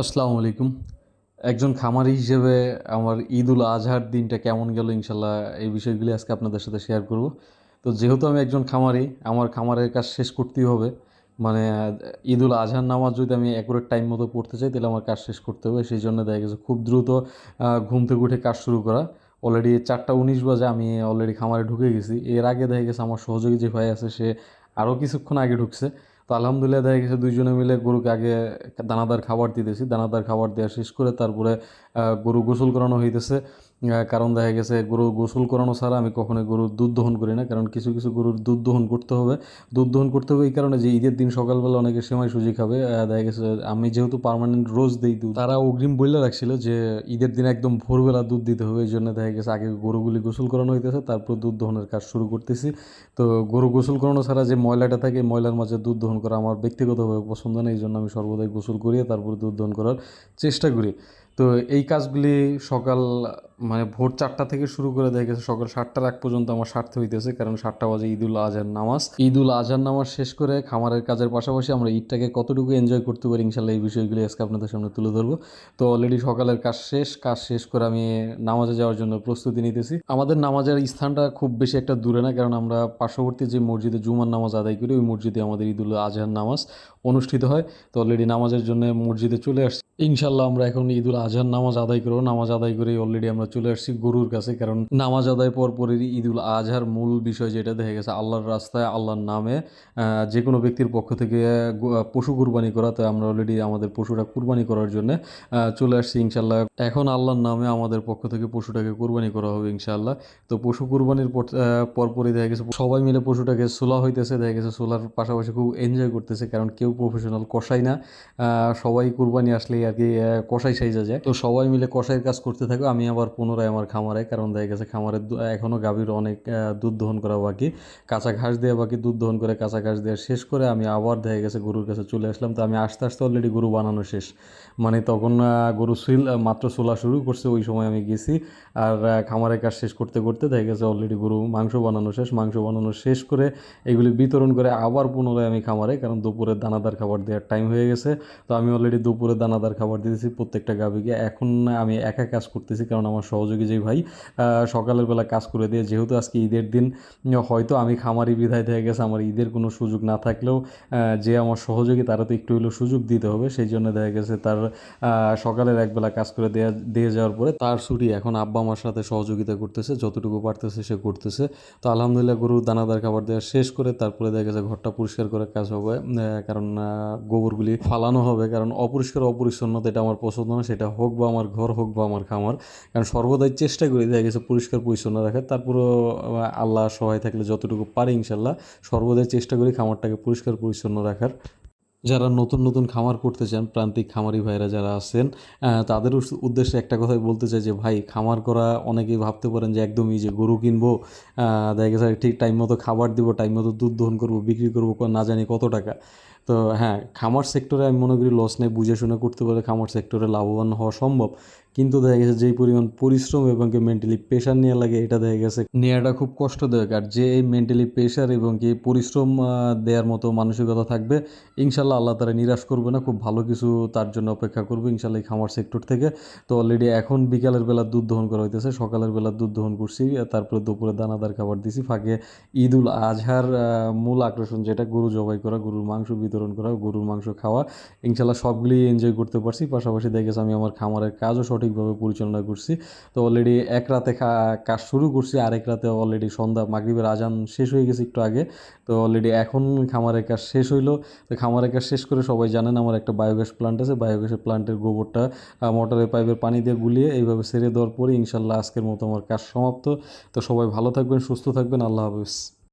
আসসালামু আলাইকুম। একজন খামারি হিসেবে আমার ঈদুল আজহার দিনটা কেমন গেল ইনশাল্লাহ এই বিষয়গুলি আজকে আপনাদের সাথে শেয়ার করব। তো যেহেতু আমি একজন খামারি, আমার খামারের কাজ শেষ করতেই হবে। মানে ঈদুল আজহার নামাজ যদি আমি অ্যাকুরেট টাইম মতো পড়তে চাই তাহলে আমার কাজ শেষ করতে হবে। সেই জন্য দেখা গেছে খুব দ্রুত ঘুম থেকে উঠে কাজ শুরু করা। অলরেডি 4টা 19 বাজে আমি অলরেডি খামারে ঢুকে গেছি। এর আগে দেখা গেছে আমার সহযোগী যে ভাই আছে সে আরও কিছুক্ষণ আগে ঢুকছে। তো আলহামদুলিল্লাহ দেখা গেছে দুইজনে মিলে গরুকে আগে দানাদার খাবার দিতেছি, দানাদার খাবার দেওয়া শেষ করে তারপরে গরু গোসল করানো হইতেছে। কারণ দেখা গেছে গরু গোসল করানো ছাড়া আমি কখনোই গরুর দুধ দহন করি না, কারণ কিছু কিছু গরুর দুধ দহন করতে হবে। দুধ দহন করতে হবে এই কারণে যে ঈদের দিন সকালবেলা অনেকে সেমাই সুজি খাবে। দেখা গেছে আমি যেহেতু পার্মানেন্ট রোজ দিই দুধ, তারা অগ্রিম বইলা রাখছিল যে ঈদের দিন একদম ভোরবেলা দুধ দিতে হবে। এই জন্য দেখা গেছে আগে গরুগুলি গোসল করানো হইতেছে, তারপর দুধ দহনের কাজ শুরু করতেছি। তো গরু গোসল করানো ছাড়া যে ময়লাটা থাকে ময়লার মাঝে দুধ দহন করা আমার ব্যক্তিগতভাবে পছন্দ না। এই জন্য আমি সর্বদাই গোসল করিয়ে তারপর দুধ দহন করার চেষ্টা করি। তো এই কাজগুলি সকাল মানে ভোর 4টা থেকে শুরু করে দেখা গেছে সকাল 7টার আগ পর্যন্ত আমার সারতে হইতেছে, কারণ 7টা বাজে ঈদুল আজহার নামাজ। ঈদুল আজহার নামাজ শেষ করে খামারের কাজের পাশাপাশি আমরা ঈদটাকে কতটুকু এনজয় করতে পারি ইনশাল্লাহ এই বিষয়গুলি আজকে আপনাদের সামনে তুলে ধরবো। তো অলরেডি সকালের কাজ শেষ করে আমি নামাজে যাওয়ার জন্য প্রস্তুতি নিতেছি। আমাদের নামাজের স্থানটা খুব বেশি একটা দূরে না, কারণ আমরা পার্শ্ববর্তী যে মসজিদে জুমার নামাজ আদায় করি ওই মসজিদে আমাদের ঈদুল আজহার নামাজ অনুষ্ঠিত হয়। তো অলরেডি নামাজের জন্য মসজিদে চলে আসছি। ইনশাল্লাহ আমরা এখন ঈদুল আজহার নামাজ আদায় করবো। নামাজ আদায় করে অলরেডি আমরা চলে আসছি গরুর কাছে, কারণ নামাজ আদায় পরপরই ঈদুল আজহার মূল বিষয় যেটা দেখা গেছে আল্লাহর রাস্তায় আল্লাহর নামে যে কোনো ব্যক্তির পক্ষ থেকে পশু কুরবানি করা। তো আমরা অলরেডি আমাদের পশুটা কুরবানি করার জন্য চলে আসছি ইনশাল্লাহ। এখন আল্লাহর নামে আমাদের পক্ষ থেকে পশুটাকে কুরবানি করা হবে ইনশাল্লাহ। তো পশু কুরবানির পরপরই দেখা গেছে সবাই মিলে পশুটাকে সোলা হইতেছে। দেখা গেছে সোলার পাশাপাশি খুব এনজয় করতেছে, কারণ কেউ প্রফেশনাল কষাই না। সবাই কুরবানি আসলেই আর কি কষাই সাইজা যায়। তো সবাই মিলে কষাইয়ের কাজ করতে থাকে। আমি আবার পুনরায় আমার খামারে, কারণ দেখা গেছে খামারের এখনও গাভীর অনেক দুধ দহন করা বাকি, কাঁচা ঘাস দেওয়া বাকি। দুধ দহন করে কাঁচা ঘাস দেওয়া শেষ করে আমি আবার দেখা গেছে গরুর কাছে চলে আসলাম। তো আমি আস্তে আস্তে অলরেডি গরু বানানো শেষ, মানে তখন গরু মাত্র চোলা শুরু করছে ওই সময় আমি গেছি। আর খামারের কাজ শেষ করতে করতে দেখা গেছে অলরেডি গরু মাংস বানানো শেষ। মাংস বানানো শেষ করে এগুলি বিতরণ করে আবার পুনরায় আমি খামারে, কারণ দুপুরের দানাদার খাবার দেওয়ার টাইম হয়ে গেছে। তো আমি অলরেডি দুপুরে দানাদার খাবার দিতেছি প্রত্যেকটা গাভীকে। এখন আমি একা কাজ করতেছি, কারণ আমার সহযোগী যে ভাই সকালের বেলা কাজ করে দিয়ে, যেহেতু আজকে ঈদের দিন হয়তো আমি খামারি বিধায় দেখা গেছে আমার ঈদের কোনো সুযোগ না থাকলেও যে আমার সহযোগী তারা তো একটু হলেও সুযোগ দিতে হবে। সেই জন্য দেখা গেছে তার সকালের একবেলা কাজ করে দিয়ে যাওয়ার পরে তার ছুটি এখন আব্বা আমার সাথে সহযোগিতা করতেছে, যতটুকু পারতেছে সে করতেছে। তো আলহামদুলিল্লাহ গরুর দানাদার খাবার দেওয়া শেষ করে তারপরে দেখা গেছে ঘরটা পরিষ্কার করার কাজ হবে, কারণ গোবরগুলি ফালানো হবে। কারণ অপরিষ্কার অপরিচ্ছন্নতা এটা আমার পছন্দ না, সেটা হোক বা আমার ঘর হোক বা আমার খামার। কারণ সর্বদাই চেষ্টা করি দেখা গেছে পরিষ্কার পরিচ্ছন্ন রাখার। তারপরেও আল্লাহ সহায় থাকলে যতটুকু পারি ইনশাল্লাহ সর্বদাই চেষ্টা করি খামারটাকে পরিষ্কার পরিচ্ছন্ন রাখার। যারা নতুন নতুন খামার করতে চান, প্রান্তিক খামারি ভাইরা যারা আছেন, তাদের উদ্দেশ্যে একটা কথাই বলতে চাই যে ভাই, খামার করা অনেকেই ভাবতে পারেন যে একদমই যে গরু কিনবো, দেখা গেছে ঠিক টাইম মতো খাবার দিব, টাইম মতো দুধ দহন করবো, বিক্রি করবো না জানি কত টাকা। তো হ্যাঁ, খামার সেক্টরে আমি মনে করি লস নেই, বুঝে শুনে করতে পারলে খামার সেক্টরে লাভবান হওয়া সম্ভব। কিন্তু দেখা গেছে যেই পরিমাণ পরিশ্রম এবং কি মেন্টালি প্রেশার নেওয়া লাগে এটা দেখা গেছে নেওয়াটা খুব কষ্টদায়ক। আর যে এই মেন্টালি প্রেশার এবং কি পরিশ্রম দেওয়ার মতো মানসিকতা থাকবে, ইনশাল্লাহ আল্লাহ তারা নিরাশ করবে না, খুব ভালো কিছু তার জন্য অপেক্ষা করবে ইনশাল্লাহ এই খামার সেক্টর থেকে। তো অলরেডি এখন বিকালের বেলা দুধ দহন করা হইতেছে, সকালের বেলা দুধ দহন করছি, তারপরে দুপুরে দানাদার খাবার দিছি। ফাঁকে ঈদুল আজহার মূল আকর্ষণ যেটা গরু জবাই করা, গরুর মাংস বিতরণ করা, গরুর মাংস খাওয়া, ইনশাল্লাহ সবগুলি এনজয় করতে পারছি। পাশাপাশি দেখেছি আমি আমার খামারের কাজও সঠিকভাবে পরিচালনা করছি। তো অলরেডি এক রাতে কাজ শুরু করছি, আরেক রাতে অলরেডি সন্ধ্যা মাগরিবের আজান শেষ হয়ে গেছে একটু আগে। তো অলরেডি এখন খামারের কাজ শেষ হইলো। তো খামারের কাজ শেষ করে সবাই জানেন আমার একটা বায়োগ্যাস প্লান্ট আছে, বায়োগ্যাসের প্লান্টের গোবরটা মোটরের পাইপের পানি দিয়ে গুলিয়ে এইভাবে ছেড়ে দেওয়ার পরে ইনশাল্লাহ আজকের মতো আমার কাজ সমাপ্ত। তো সবাই ভালো থাকবেন, সুস্থ থাকবেন, আল্লাহ হাফিজ।